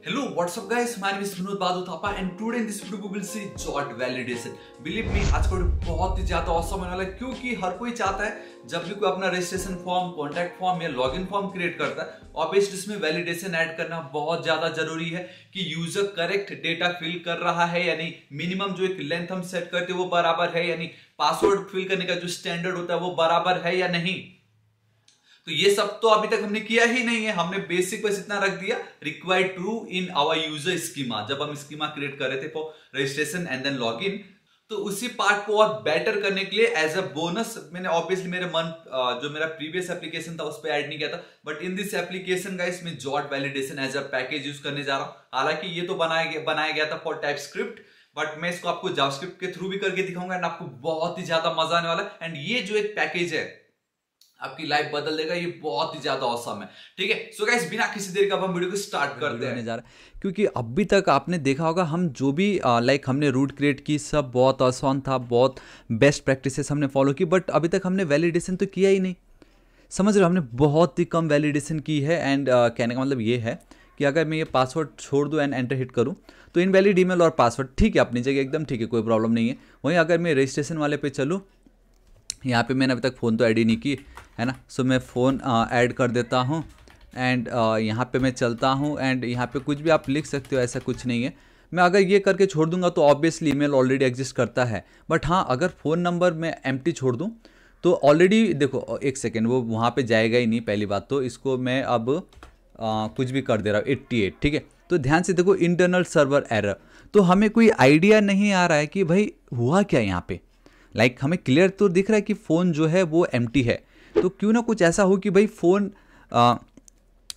Hello, what's up guys? My name is Vinod Badoo Thapa and today in this video we will see JOT validation. Believe me, आज का video बहुत ही ज्यादा awesome होने वाला है क्योंकि हर कोई चाहता है जब भी कोई अपना रजिस्ट्रेशन फॉर्म, कॉन्टैक्ट फॉर्म या लॉगिन फॉर्म क्रिएट करता है, ऑब्वियसली इसमें वैलिडेशन ऐड करना बहुत ज्यादा जरूरी है कि यूजर करेक्ट डेटा फिल कर रहा है या नहीं, मिनिमम जो एक लेंथ हम सेट करते हैं वो बराबर है, यानी पासवर्ड फिल करने का जो स्टैंडर्ड होता है वो बराबर है या नहीं। तो ये सब तो अभी तक हमने किया ही नहीं है, हमने बेसिक बस इतना रख दिया, required true in our user schema, जब हम स्कीमा क्रिएट कर रहे थे for registration and then login. तो उसी पार्ट को और बेटर करने के लिए एज अ बोनस मैंने ऑब्वियसली मेरे जो मेरा प्रीवियस एप्लीकेशन था उस पर ऐड नहीं किया था, but in this application guys मैं JOT validation as a package use करने जा रहा हूं। हालांकि ये तो बनाया गया था फॉर टाइपस्क्रिप्ट, बट मैं इसको आपको जावास्क्रिप्ट के थ्रू भी करके दिखाऊंगा एंड आपको बहुत ही ज्यादा मजा आने वाला है। एंड ये जो एक पैकेज है आपकी लाइफ बदल देगा, ये बहुत ही ज्यादा औसम है। ठीक है, सो गाइस बिना किसी देर का हम वीडियो को स्टार्ट करते हैं जा रहा है, क्योंकि अभी तक आपने देखा होगा हम जो भी हमने रूट क्रिएट की सब बहुत आसान था, बहुत बेस्ट प्रैक्टिसेस हमने फॉलो की, बट अभी तक हमने वैलिडेशन तो किया ही नहीं। समझ रहे हो, हमने बहुत ही कम वैलिडेशन की है। एंड कहने का मतलब ये है कि अगर मैं ये पासवर्ड छोड़ दूँ एंड एंटर हिट करूँ तो इनवैलिड ईमेल और पासवर्ड ठीक है अपनी जगह एकदम ठीक है, कोई प्रॉब्लम नहीं है। वहीं अगर मैं रजिस्ट्रेशन वाले पे चलूँ, यहाँ पे मैंने अभी तक फ़ोन तो ऐड ही नहीं की है ना, सो मैं फ़ोन ऐड कर देता हूँ एंड यहाँ पे मैं चलता हूँ एंड यहाँ पे कुछ भी आप लिख सकते हो, ऐसा कुछ नहीं है। मैं अगर ये करके छोड़ दूंगा तो ऑब्वियसली ईमेल ऑलरेडी एग्जिस्ट करता है, बट हाँ अगर फ़ोन नंबर मैं एम्प्टी छोड़ दूँ तो ऑलरेडी देखो एक सेकेंड वो वहाँ पे जाएगा ही नहीं। पहली बात तो इसको मैं अब कुछ भी कर दे रहा हूँ 88, ठीक है। तो ध्यान से देखो, इंटरनल सर्वर एरर, तो हमें कोई आइडिया नहीं आ रहा है कि भाई हुआ क्या यहाँ पे। हमें क्लियर तो दिख रहा है कि फ़ोन जो है वो एम्प्टी है, तो क्यों ना कुछ ऐसा हो कि भाई फ़ोन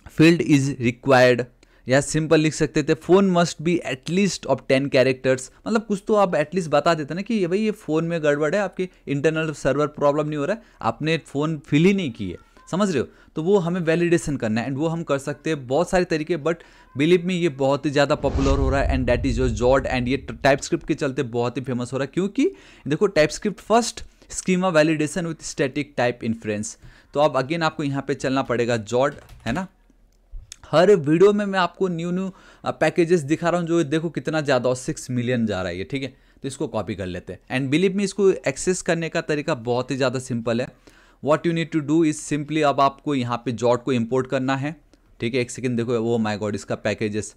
फील्ड इज़ रिक्वायर्ड, या सिंपल लिख सकते थे phone must be at least of 10 characters. मतलब कुछ तो आप एटलीस्ट बता देते ना कि ये भाई ये फ़ोन में गड़बड़ है, आपके इंटरनल सर्वर प्रॉब्लम नहीं हो रहा है, आपने फ़ोन फिल ही नहीं की है। समझ रहे हो, तो वो हमें वैलिडेशन करना है एंड वो हम कर सकते हैं बहुत सारे तरीके, बट बिलीव मी ये बहुत ही ज़्यादा पॉपुलर हो रहा है and that is your JOT। And ये टाइपस्क्रिप्ट के चलते बहुत ही फेमस हो रहा है, क्योंकि देखो TypeScript first schema validation with static type inference. तो अब अगेन आपको यहाँ पे चलना पड़ेगा JOT, है ना। हर वीडियो में मैं आपको न्यू पैकेजेस दिखा रहा हूँ, जो देखो कितना ज़्यादा 6 मिलियन जा रहा है ये, ठीक है। तो इसको कॉपी कर लेते हैं एंड बिलीव मी इसको एक्सेस करने का तरीका बहुत ही ज़्यादा सिंपल है। What you need to do is simply, अब आपको यहाँ पे JOT को इंपोर्ट करना है, ठीक है। एक सेकेंड देखो, वो माय गॉड इसका पैकेजेस,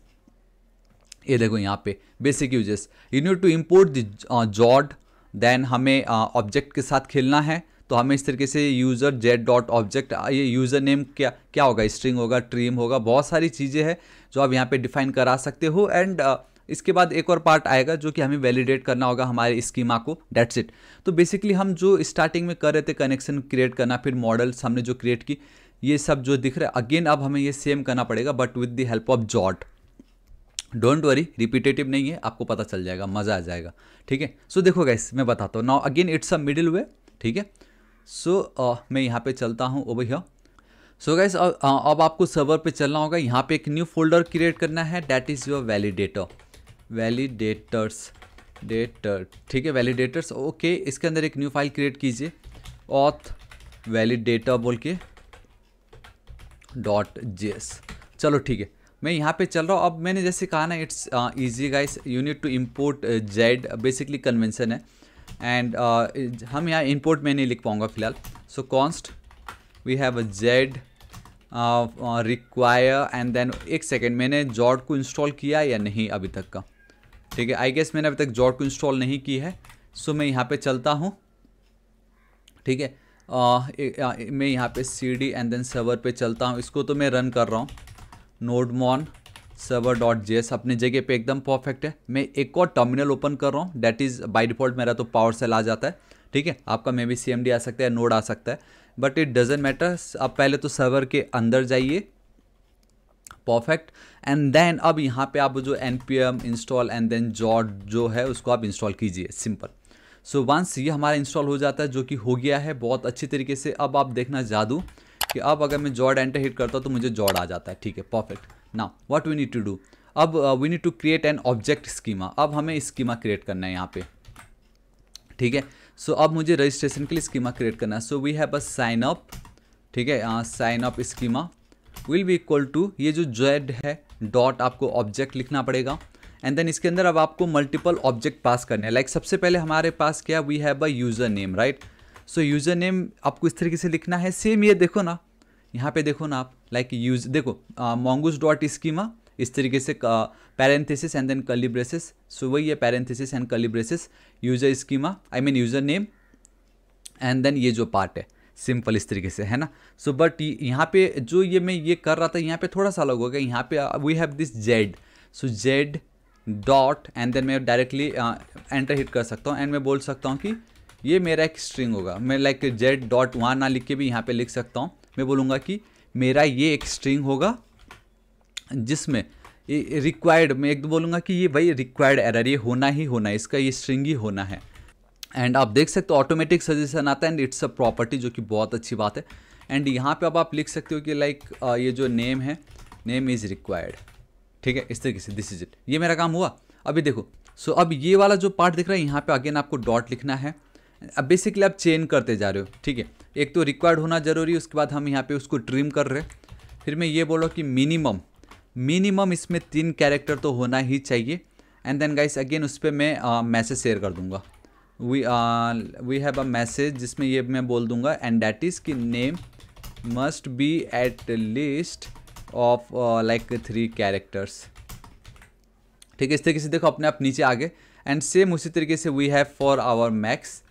ये देखो यहाँ पे basic uses, you need to import the JOT। Then हमें ऑब्जेक्ट के साथ खेलना है, तो हमें इस तरीके से यूज़र जेड डॉट ऑब्जेक्ट, ये यूज़र नेम क्या होगा, स्ट्रिंग होगा, ट्रीम होगा, बहुत सारी चीज़ें हैं जो आप यहाँ पे डिफाइन करा सकते हो। एंड इसके बाद एक और पार्ट आएगा जो कि हमें वैलिडेट करना होगा हमारे स्कीमा को, डेट्स इट। तो बेसिकली हम जो स्टार्टिंग में कर रहे थे कनेक्शन क्रिएट करना, फिर मॉडल्स हमने जो क्रिएट की, ये सब जो दिख रहा है अगेन अब हमें ये सेम करना पड़ेगा but with the help of JOT। Don't worry, repetitive नहीं है, आपको पता चल जाएगा, मज़ा आ जाएगा, ठीक है। सो देखो गाइस मैं बताता हूँ, now again it's a middle way, ठीक है। सो मैं यहाँ पे चलता हूँ ओवर हियर। सो गाइस अब आपको सर्वर पे चलना होगा, यहाँ पे एक न्यू फोल्डर क्रिएट करना है, दैट इज़ योर वैलिडेटर्स, ठीक है, वैलिडेटर्स, ओके। इसके अंदर एक न्यू फाइल क्रिएट कीजिए, ऑथ वैलिडेटर बोल के .js। चलो ठीक है, मैं यहाँ पे चल रहा हूँ। अब मैंने जैसे कहा ना, it's easy guys, you need to import Z, basically convention है। एंड हम यहाँ इंपोर्ट में नहीं लिख पाऊँगा फिलहाल, so const we have a Z require and then, एक सेकेंड मैंने JOT को इंस्टॉल किया या नहीं अभी तक का, ठीक है। आई गेस मैंने अभी तक JOT को इंस्टॉल नहीं की है, सो मैं यहाँ पे चलता हूँ, ठीक है। मैं यहाँ पे cd एंड देन सर्वर पे चलता हूँ, इसको तो मैं रन कर रहा हूँ, nodemon server.js अपनी जगह पे एकदम परफेक्ट है। मैं एक और टर्मिनल ओपन कर रहा हूँ, दैट इज़ बाय डिफ़ॉल्ट मेरा तो PowerShell आ जाता है, ठीक है। आपका मे भी CMD आ सकता है, नोड आ सकता है, बट इट डजेंट मैटर। अब पहले तो सर्वर के अंदर जाइए, परफेक्ट। एंड देन अब यहाँ पे आप जो npm install and then JOT जो है उसको आप इंस्टॉल कीजिए, सिंपल। सो वंस ये हमारा इंस्टॉल हो जाता है, जो कि हो गया है बहुत अच्छी तरीके से, अब आप देखना जादू कि अब अगर मैं JOT एंटर हिट करता हूँ तो मुझे JOT आ जाता है, ठीक है, perfect. Now what we need to do, अब we need to create an object schema. अब हमें स्कीमा क्रिएट करना है यहाँ पे, ठीक है। सो अब मुझे रजिस्ट्रेशन के लिए स्कीमा क्रिएट करना है, so we have a sign up, ठीक है, sign up schema. Will be equal to ये जो जेड है डॉट आपको ऑब्जेक्ट लिखना पड़ेगा एंड देन इसके अंदर अब आपको मल्टीपल ऑब्जेक्ट पास करने हैं। लाइक सबसे पहले हमारे पास क्या, we have a user name, right. So user name आपको इस तरीके से लिखना है। सेम ये देखो ना, यहाँ पे देखो ना आप, लाइक यूज देखो mongoose डॉट स्कीमा इस तरीके से parenthesis and then curly braces. So वही है parenthesis and curly braces, user schema I mean user name and then ये जो पार्ट है सिंपल इस तरीके से, है ना। सो बट यहाँ पे जो ये मैं ये कर रहा था यहाँ पे थोड़ा सा अलग हो गया। यहाँ पे we have this Z, so Z dot and then मैं डायरेक्टली एंटर हिट कर सकता हूँ एंड मैं बोल सकता हूँ कि ये मेरा एक स्ट्रिंग होगा। मैं लाइक जेड डॉट वहाँ ना लिख के भी यहाँ पे लिख सकता हूँ। मैं बोलूँगा कि मेरा ये एक स्ट्रिंग होगा जिसमें रिक्वायर्ड, मैं एक बोलूँगा कि ये भाई रिक्वायर्ड एरर, ये होना ही होना है, इसका ये स्ट्रिंग ही होना है। एंड आप देख सकते हो ऑटोमेटिक सजेशन आता है एंड इट्स अ प्रॉपर्टी, जो कि बहुत अच्छी बात है। एंड यहाँ पे अब आप लिख सकते हो कि लाइक ये जो नेम है, नेम इज़ रिक्वायर्ड, ठीक है, इस तरीके से, दिस इज इट। ये मेरा काम हुआ। अभी देखो, सो अब ये वाला जो पार्ट दिख रहा है यहाँ पे अगेन आपको डॉट लिखना है। अब बेसिकली आप चेन करते जा रहे हो, ठीक है। एक तो रिक्वायर्ड होना जरूरी है, उसके बाद हम यहाँ पे उसको ट्रिम कर रहे हैं। फिर मैं ये बोलो कि मिनिमम इसमें 3 कैरेक्टर तो होना ही चाहिए। एंड देन गाइस अगेन उस पर मैं मैसेज शेयर कर दूंगा। वी हैव अ मैसेज जिसमें ये मैं बोल दूंगा एंड दैट इज़ कि name must be at least of like 3 characters, ठीक है। इस तरीके से देखो अपने आप नीचे आ गए। एंड सेम उसी तरीके से we have for our max,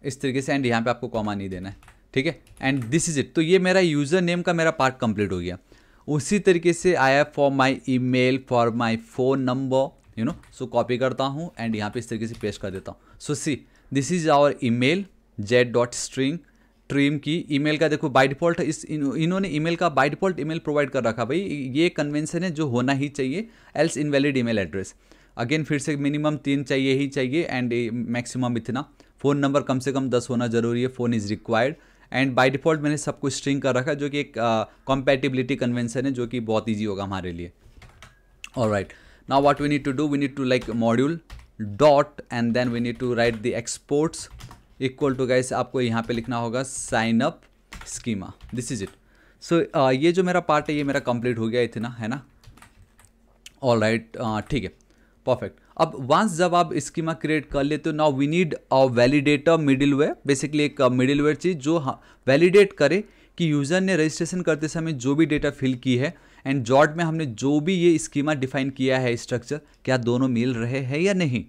इस तरीके से। एंड यहाँ पे आपको कॉमा नहीं देना है, ठीक है। And this is it. तो ये मेरा यूज़र नेम का मेरा पार्ट कंप्लीट हो गया। उसी तरीके से I have for my email, for my phone number, you know. So copy करता हूँ एंड यहाँ पे इस तरीके से पेस्ट कर देता हूँ। So see this is our email, Z dot string trim की। ईमेल का देखो बाय डिफ़ॉल्ट इन्होंने ईमेल का बाय डिफ़ॉल्ट ईमेल प्रोवाइड कर रखा। भाई ये कन्वेंशन है जो होना ही चाहिए, else invalid email address. Again फिर से मिनिमम 3 चाहिए ही चाहिए एंड मैक्सिमम इतना। फ़ोन नंबर कम से कम 10 होना जरूरी है, phone is required. And by default मैंने सब कुछ स्ट्रिंग कर रखा है, जो कि एक कॉम्पैटिबिलिटी कन्वेंशन है, जो कि बहुत ईजी होगा हमारे लिए। Alright, now what we need to do, we need to like module dot and then we need to write the exports equal to guys आपको यहाँ पे लिखना होगा sign up schema, this is it. So ये जो मेरा part है ये मेरा कंप्लीट हो गया इतना, है ना। ऑलराइट, ठीक है, परफेक्ट। अब वंस जब आप स्कीमा क्रिएट कर लेते हो, now we need a validator middleware, basically एक मिडिलवेयर चीज़ जो वैलिडेट करे कि यूज़र ने रजिस्ट्रेशन करते समय जो भी डेटा फिल की है एंड जॉट में हमने जो भी ये स्कीमा डिफाइन किया है स्ट्रक्चर, क्या दोनों मिल रहे हैं या नहीं,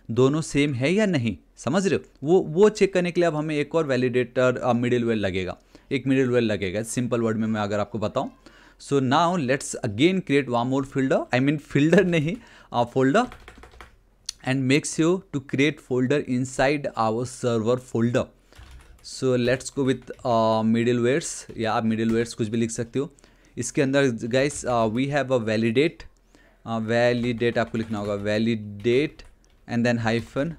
दोनों सेम है या नहीं, समझ रहे हो। वो चेक करने के लिए अब हमें एक और वैलिडेटर मिडिलवेयर लगेगा, एक मिडिलवेयर लगेगा। सिंपल वर्ड में मैं अगर आपको बताऊँ, so now let's again create one more fielder, I mean fielder नहीं, folder, and make sure to create folder inside our server folder. So let's go with middlewares, या आप middlewares कुछ भी लिख सकते हो। इसके अंदर guys we have a validate, validate आपको लिखना होगा validate and then hyphen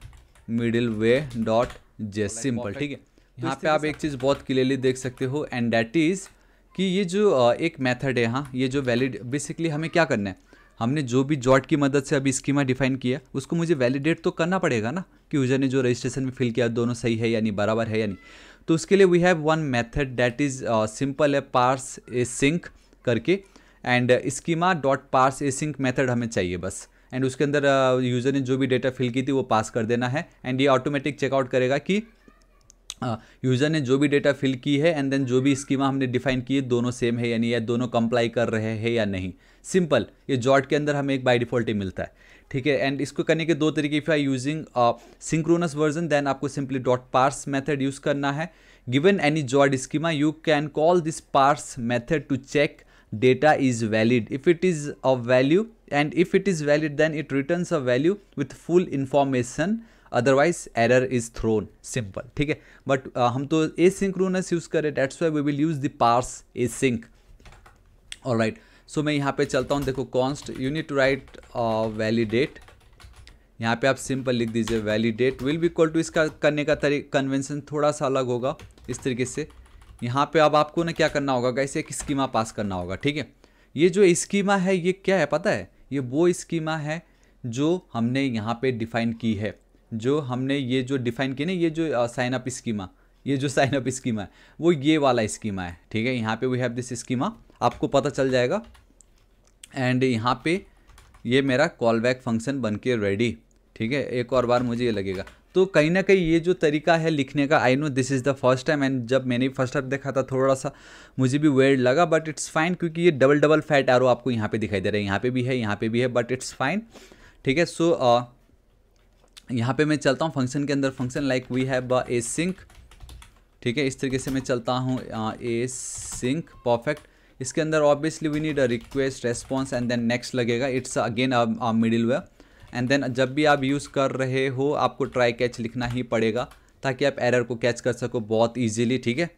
middleware dot js, simple, ठीक है। यहाँ पे आप एक चीज़ बहुत क्लियरली देख सकते हो एंड दैट इज़ कि ये जो एक मेथड है यहाँ, ये जो वैलिड, बेसिकली हमें क्या करना है, हमने जो भी जॉट की मदद से अभी स्कीमा डिफाइन किया उसको मुझे वैलिडेट तो करना पड़ेगा ना कि यूजर ने जो रजिस्ट्रेशन में फिल किया दोनों सही है या नहीं, बराबर है या नहीं। तो उसके लिए we have one method that is simple है, पार्स ए सिंक करके, and schema dot parse async method हमें चाहिए बस। एंड उसके अंदर यूज़र ने जो भी डेटा फिल की थी वो पास कर देना है एंड ये ऑटोमेटिक चेकआउट करेगा कि यूज़र ने जो भी डेटा फिल की है एंड देन जो भी स्कीमा हमने डिफाइन की है दोनों सेम है या नहीं, या दोनों कंप्लाई कर रहे हैं या नहीं। सिंपल, ये जॉट के अंदर हमें एक बाय डिफ़ॉल्ट ही मिलता है, ठीक है। एंड इसको करने के 2 तरीके, if I using synchronous version then आपको simply dot parse method use करना है। Given any jot schema you can call this parse method to check data is valid. If it is a value and if it is valid then it returns a value with full information, otherwise error is thrown, simple, ठीक है। But हम तो asynchronous use करें, that's why we will use the parse async। alright, so मैं यहाँ पे चलता हूँ, देखो const you need to write validate, यहाँ पे आप सिंपल लिख दीजिए validate will be equal to, इसका करने का कन्वेंशन थोड़ा सा अलग होगा इस तरीके से। यहाँ पे अब आपको ना क्या करना होगा गाइस, एक स्कीमा पास करना होगा, ठीक है। ये जो स्कीमा है ये क्या है पता है, ये वो स्कीमा है जो हमने यहाँ पे डिफाइन की है, जो हमने ये जो डिफाइन की ना, ये जो साइन अप स्कीमा, ये जो साइन अप स्कीमा है वो ये वाला स्कीमा है, ठीक है। यहाँ पे वी हैव दिस स्कीमा, आपको पता चल जाएगा। एंड यहाँ पे ये मेरा कॉल बैक फंक्शन बन के रेडी, ठीक है। एक और बार मुझे ये लगेगा, तो कहीं ना कहीं ये जो तरीका है लिखने का, I know this is the first time, and जब मैंने फर्स्ट टाइम देखा था थोड़ा सा मुझे भी वेird लगा, बट इट्स फाइन, क्योंकि ये डबल फैट एरो आपको यहाँ पे दिखाई दे रहा है, यहाँ पे भी है, यहाँ पे भी है, बट इट्स फाइन, ठीक है। सो यहाँ पे मैं चलता हूँ फंक्शन के अंदर, function like we have async, ठीक है। इस तरीके से मैं चलता हूँ ए सिंक, परफेक्ट। इसके अंदर obviously we need a request response and then next लगेगा, it's again a middleware. And then जब भी आप यूज़ कर रहे हो आपको ट्राई कैच लिखना ही पड़ेगा ताकि आप एरर को कैच कर सको बहुत ईजिली, ठीक है।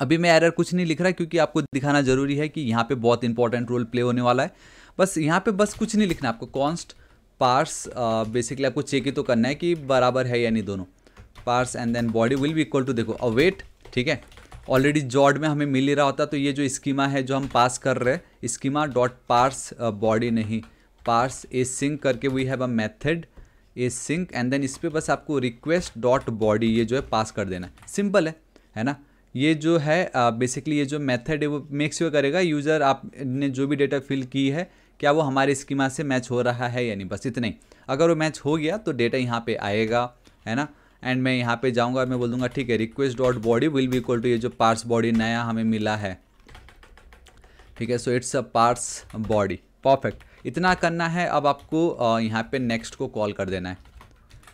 अभी मैं एरर कुछ नहीं लिख रहा क्योंकि आपको दिखाना जरूरी है कि यहाँ पे बहुत इंपॉर्टेंट रोल प्ले होने वाला है। बस यहाँ पे बस कुछ नहीं लिखना, आपको कॉन्स्ट पार्स बेसिकली आपको चेक ही तो करना है कि बराबर है या नहीं दोनों, parse and then body will be equal to, देखो अवेट, ठीक है। ऑलरेडी जॉड में हमें मिल ही रहा होता, तो ये जो स्कीमा है जो हम पास कर रहे हैं, स्कीमा डॉट पार्स बॉडी नहीं, पार्स ए सिंक करके we have a method async, and then इस पर बस आपको रिक्वेस्ट डॉट बॉडी ये जो है पास कर देना है, सिंपल है ना। ये जो है बेसिकली ये जो मेथड है वो मेक श्योर करेगा यूज़र आपने जो भी डेटा फिल की है क्या वो हमारे स्कीमा से मैच हो रहा है या नहीं, बस इतना ही। अगर वो मैच हो गया तो डेटा यहाँ पे आएगा, है ना। एंड मैं यहाँ पे जाऊँगा, मैं बोल दूँगा ठीक है request dot body will be equal to ये जो पार्स बॉडी नया हमें मिला है, ठीक है। So it's a parse body, perfect. इतना करना है, अब आपको यहाँ पे नेक्स्ट को कॉल कर देना है,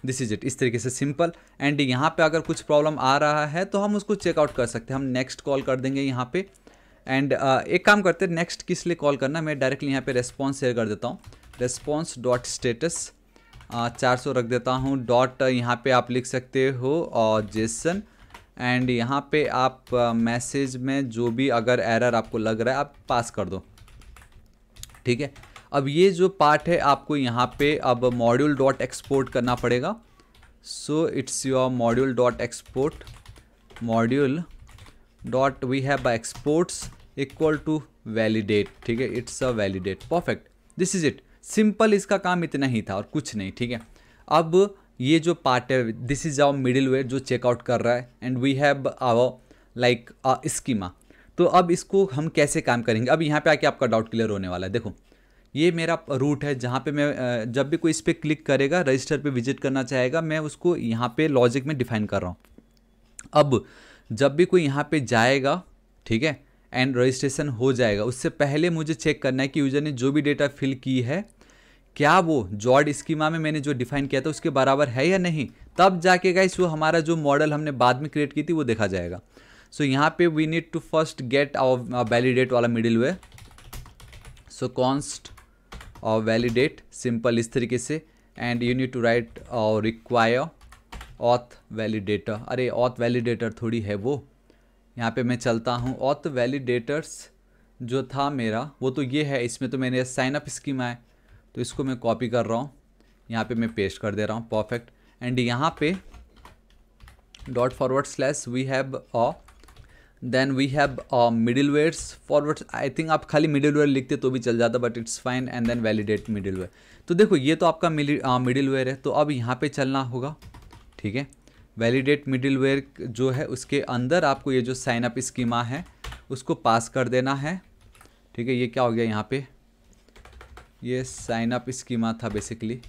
दिस इज इट, इस तरीके से सिंपल। एंड यहाँ पे अगर कुछ प्रॉब्लम आ रहा है तो हम उसको चेकआउट कर सकते हैं, हम नेक्स्ट कॉल कर देंगे यहाँ पे। एंड एक काम करते हैं, नेक्स्ट किस लिए कॉल करना, मैं डायरेक्टली यहाँ पे रेस्पॉन्स शेयर कर देता हूँ, रेस्पॉन्स डॉट स्टेटस 400 रख देता हूँ, डॉट यहाँ पे आप लिख सकते हो और जेसन। एंड यहाँ पे आप मैसेज में जो भी अगर एरर आपको लग रहा है आप पास कर दो, ठीक है। अब ये जो पार्ट है आपको यहाँ पे अब मॉड्यूल डॉट एक्सपोर्ट करना पड़ेगा। So it's your module dot export, module dot we have exports equal to validate, ठीक है, it's a validate, perfect, this is it, simple. इसका काम इतना ही था और कुछ नहीं, ठीक है। अब ये जो पार्ट है दिस इज आवर मिडिलवेयर जो चेकआउट कर रहा है, and we have our like schema. तो अब इसको हम कैसे काम करेंगे, अब यहाँ पे आके आपका डाउट क्लियर होने वाला है। देखो ये मेरा रूट है जहाँ पे मैं जब भी कोई इस पर क्लिक करेगा रजिस्टर पे विजिट करना चाहेगा, मैं उसको यहाँ पे लॉजिक में डिफाइन कर रहा हूँ। अब जब भी कोई यहाँ पे जाएगा, ठीक है, एंड रजिस्ट्रेशन हो जाएगा, उससे पहले मुझे चेक करना है कि यूज़र ने जो भी डेटा फिल की है क्या वो जॉड स्कीमा में मैंने जो डिफाइन किया था उसके बराबर है या नहीं, तब जाके गाइस वो हमारा जो मॉडल हमने बाद में क्रिएट की थी वो देखा जाएगा। सो यहाँ पे we need to first get our validate वाला मिडिलवेयर, सो कॉन्स्ट और वैलिडेट, सिंपल इस तरीके से। And you need to write और रिक्वायर ऑथ वैलिडेटर, अरे ऑथ वैलिडेटर थोड़ी है वो, यहाँ पे मैं चलता हूँ। ऑथ वैलिडेटर्स जो था मेरा वो तो ये है, इसमें तो मैंने साइन अप स्कीमा है तो इसको मैं कॉपी कर रहा हूँ, यहाँ पे मैं पेस्ट कर दे रहा हूँ, परफेक्ट। एंड यहाँ पे dot forward slash we have then we have middlewares forward, I think आप खाली मिडिलवेयर लिखते तो भी चल जाता but it's fine, and then validate middleware. तो देखो ये तो आपका मिडिलवेयर है, तो अब यहाँ पे चलना होगा, ठीक है। वैलिडेट मिडिलवेयर जो है उसके अंदर आपको ये जो साइन अप स्कीमा है उसको पास कर देना है, ठीक है। ये क्या हो गया यहाँ पे, ये साइन अप स्कीमा था बेसिकली,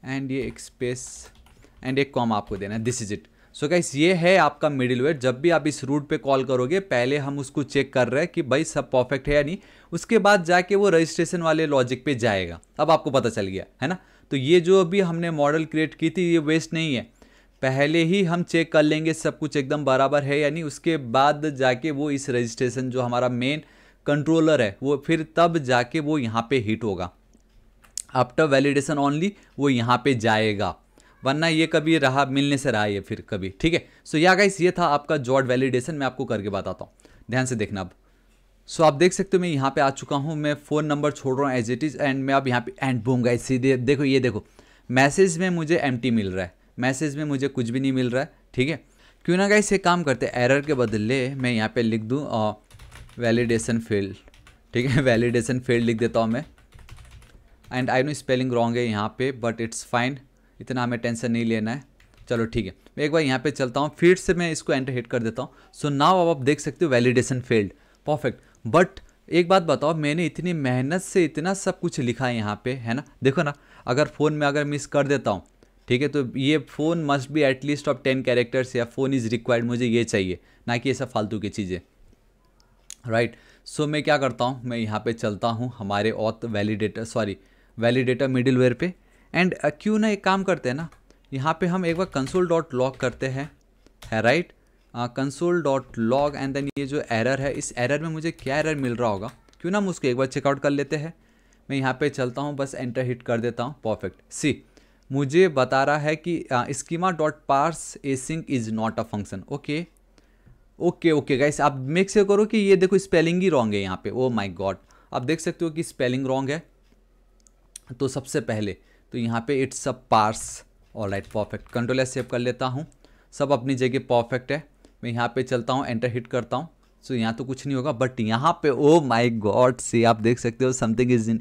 एंड ये एक स्पेस एंड एक कॉमा आपको देना है, this is it. So guys ये है आपका मिडिलवेयर। जब भी आप इस रूट पे कॉल करोगे पहले हम उसको चेक कर रहे हैं कि भाई सब परफेक्ट है या नहीं, उसके बाद जाके वो रजिस्ट्रेशन वाले लॉजिक पे जाएगा। अब आपको पता चल गया है ना। तो ये जो अभी हमने मॉडल क्रिएट की थी ये वेस्ट नहीं है, पहले ही हम चेक कर लेंगे सब कुछ एकदम बराबर है या नहीं, उसके बाद जाके वो इस रजिस्ट्रेशन जो हमारा मेन कंट्रोलर है वो फिर तब जाके वो यहाँ पे हिट होगा, आफ्टर वैलिडेशन ओनली वो यहाँ पे जाएगा, वरना ये कभी रहा मिलने से रहा ये फिर कभी, ठीक है। सो या गाइस ये था आपका जॉड वैलिडेशन, मैं आपको करके बताता हूँ, ध्यान से देखना अब। सो आप देख सकते हो मैं यहाँ पे आ चुका हूँ, मैं फ़ोन नंबर छोड़ रहा हूँ एज इट इज़, एंड मैं अब यहाँ पे एंड बूम गाइस सीधे देखो, ये देखो मैसेज में मुझे एम्प्टी मिल रहा है, मैसेज में मुझे कुछ भी नहीं मिल रहा है, ठीक है। क्यों ना गाइस ये काम करते हैं, एरर के बदले मैं यहाँ पे लिख दूँ वैलिडेशन फेल्ड, ठीक है, वैलिडेशन फेल्ड लिख देता हूँ मैं। And I know spelling wrong है यहाँ पे बट इट्स फाइन, इतना हमें टेंशन नहीं लेना है। चलो ठीक है, मैं एक बार यहाँ पे चलता हूँ, फिर से मैं इसको एंटर हिट कर देता हूँ। सो नाउ अब आप देख सकते हो वैलिडेशन फेल्ड, परफेक्ट। बट एक बात बताओ, मैंने इतनी मेहनत से इतना सब कुछ लिखा है यहाँ पे, है ना, देखो ना, अगर फ़ोन में अगर मिस कर देता हूँ, ठीक है, तो ये phone must be at least of 10 characters या फ़ोन इज़ रिक्वायर्ड, मुझे ये चाहिए, ना कि ये सब फालतू की चीज़ें, राइट। सो मैं क्या करता हूँ, मैं यहाँ पे चलता हूँ हमारे ऑथ वैलिडेटर मिडिलवेयर पे, एंड क्यों ना एक काम करते हैं ना, यहाँ पे हम एक बार console.log करते हैं, है राइट, console.log, एंड देन ये जो एरर है, इस एरर में मुझे क्या एरर मिल रहा होगा, क्यों ना हम उसको एक बार चेकआउट कर लेते हैं। मैं यहाँ पे चलता हूँ, बस एंटर हिट कर देता हूँ, परफेक्ट। सी मुझे बता रहा है कि schema.parse async is not a function. Okay guys, आप मेक श्योर करो कि ये देखो स्पेलिंग ही रॉन्ग है यहाँ पे, ओ माय गॉड, आप देख सकते हो कि स्पेलिंग रॉन्ग है। तो सबसे पहले तो यहाँ पे it's a parse, alright, perfect, control S save कर लेता हूँ, सब अपनी जगह परफेक्ट है। मैं यहाँ पे चलता हूँ, एंटर हिट करता हूँ। सो यहाँ तो कुछ नहीं होगा, बट यहाँ पे ओ माय गॉड से आप देख सकते हो something is in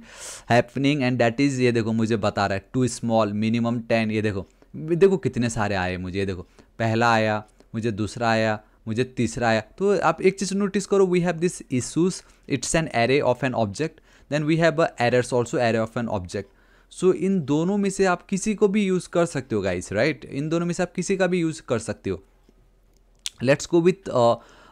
happening, and that is, ये देखो मुझे बता रहा है टू स्मॉल, मिनिमम 10, ये देखो कितने सारे आए मुझे, ये देखो पहला आया, मुझे दूसरा आया, मुझे तीसरा आया। तो आप एक चीज़ नोटिस करो, we have this issues, it's an array of an object, then we have errors also array of an object. So इन दोनों में से आप किसी को भी यूज़ कर सकते हो गाइस, राइट, इन दोनों में से आप किसी का भी यूज़ कर सकते हो। लेट्स गो विथ,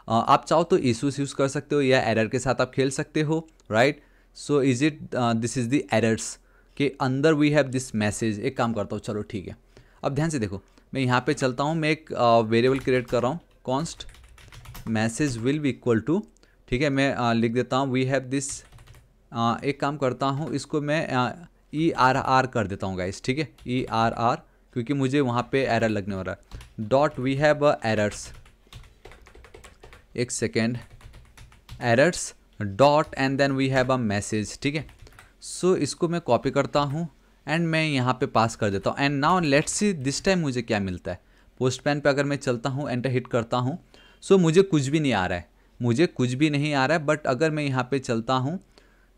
आप चाहो तो इशूज यूज़ कर सकते हो या एरर के साथ आप खेल सकते हो, right. So is it this is the errors के अंदर वी हैव दिस मैसेज। एक काम करता हूँ, चलो ठीक है, अब ध्यान से देखो, मैं यहाँ पे चलता हूँ, मैं एक वेरिएबल क्रिएट कर रहा हूँ, const message will be equal to, ठीक है, मैं लिख देता हूँ वी हैव दिस, एक काम करता हूँ, इसको मैं ERR कर देता हूँ गाइस, ठीक है, ERR, क्योंकि मुझे वहाँ पे एरर लगने वाला है। डॉट वी हैव एरर्स, एक second, errors dot and then we have a message, ठीक है। सो इसको मैं कॉपी करता हूँ एंड मैं यहाँ पे पास कर देता हूँ, and now let's see this time मुझे क्या मिलता है। पोस्टपैन पे अगर मैं चलता हूँ, एंटर हिट करता हूँ, सो मुझे कुछ भी नहीं आ रहा है, मुझे कुछ भी नहीं आ रहा है। बट अगर मैं यहाँ पे चलता हूँ,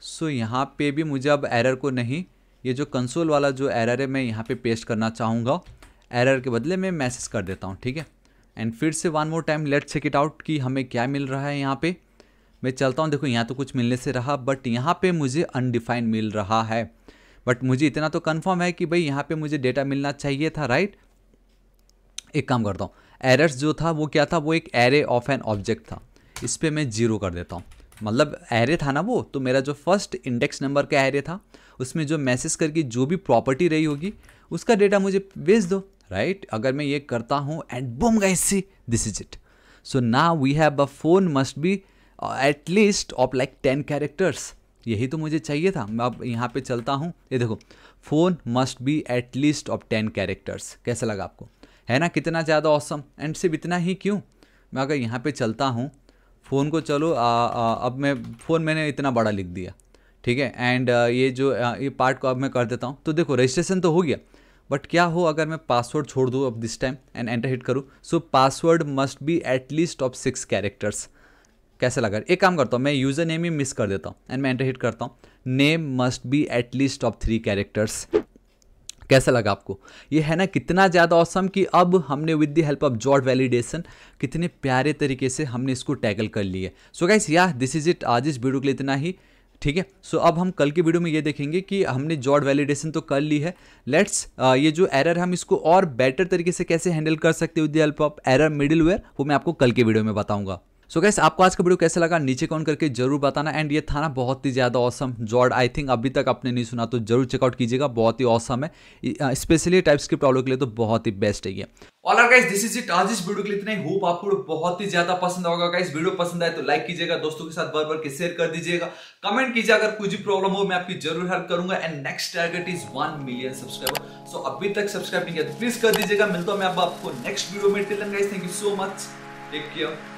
सो यहाँ पे भी मुझे अब एरर को नहीं, ये जो कंसोल वाला जो एरर है मैं यहाँ पे पेस्ट करना चाहूँगा, एरर के बदले मैं मैसेज कर देता हूँ, ठीक है। एंड फिर से one more time let's check it out कि हमें क्या मिल रहा है। यहाँ पे मैं चलता हूँ, देखो यहाँ तो कुछ मिलने से रहा, बट यहाँ पे मुझे अनडिफाइंड मिल रहा है। बट मुझे इतना तो कंफर्म है कि भाई यहाँ पे मुझे डेटा मिलना चाहिए था, राइट। एक काम करता हूँ, एरर्स जो था वो क्या था, वो एक एरे ऑफ एन ऑब्जेक्ट था, इस पर मैं 0 कर देता हूँ। मतलब एरे था ना वो, तो मेरा जो फर्स्ट इंडेक्स नंबर का एरे था, उसमें जो मैसेज करके जो भी प्रॉपर्टी रही होगी उसका डेटा मुझे भेज दो, राइट। अगर मैं ये करता हूँ and boom guys, see this is it. So now we have a phone must be at least of like 10 characters, यही तो मुझे चाहिए था। मैं अब यहाँ पे चलता हूँ, ये देखो phone must be at least of 10 characters. कैसा लगा आपको, है ना, कितना ज़्यादा ऑसम। एंड सिर्फ इतना ही क्यों, मैं अगर यहाँ पे चलता हूँ, फ़ोन को चलो अब मैं फ़ोन मैंने इतना बड़ा लिख दिया, ठीक है। एंड ये जो ये पार्ट को अब मैं कर देता हूँ, तो देखो रजिस्ट्रेशन तो हो गया। बट क्या हो अगर मैं पासवर्ड छोड़ दूँ अब this time and enter hit करूँ, so password must be at least of 6 characters. कैसा लगा, एक काम करता हूँ, मैं यूज़र नेम ही मिस कर देता हूँ एंड मैं एंटर हिट करता हूँ, name must be at least of 3 characters. कैसा लगा आपको, ये है ना कितना ज़्यादा ऑसम कि अब हमने with the help of jot validation कितने प्यारे तरीके से हमने इसको टैकल कर लिया। सो गाइस या दिस इज इट, आज इस वीडियो के लिए इतना ही, ठीक है। सो अब हम कल की वीडियो में ये देखेंगे कि हमने जॉट वैलिडेशन तो कर ली है, लेट्स ये जो एरर है हम इसको और बेटर तरीके से कैसे हैंडल कर सकते हैं with the help of error middleware, वो मैं आपको कल के वीडियो में बताऊंगा। सो गाइस आपको आज का वीडियो कैसा लगा नीचे कमेंट करके जरूर बताना। एंड ये था ना बहुत ही ज़्यादा ऑसम जॉट, आई थिंक अभी तक आपने नहीं सुना तो जरूर चेकआउट कीजिएगा, बहुत ही ऑसम है, स्पेशली टाइपस्क्रिप्ट वालों के लिए तो बहुत ही बेस्ट है ये। Alright guys, this is it, आज इस वीडियो के लिए इतना ही। होप आपको बहुत ही ज्यादा पसंद होगा गाइस। वीडियो पसंद आए तो लाइक कीजिएगा, दोस्तों के साथ बार-बार के शेयर कर दीजिएगा, कमेंट कीजिए अगर कुछ भी प्रॉब्लम हो मैं आपकी जरूर हेल्प करूंगा। And next target is 1 million subscriber. सो अभी तक सब्सक्राइब नहीं किया तो प्लीज कर दीजिएगा। मिलता हूं मैं आपको नेक्स्ट वीडियो में। Till then guys, thank you so much, take care.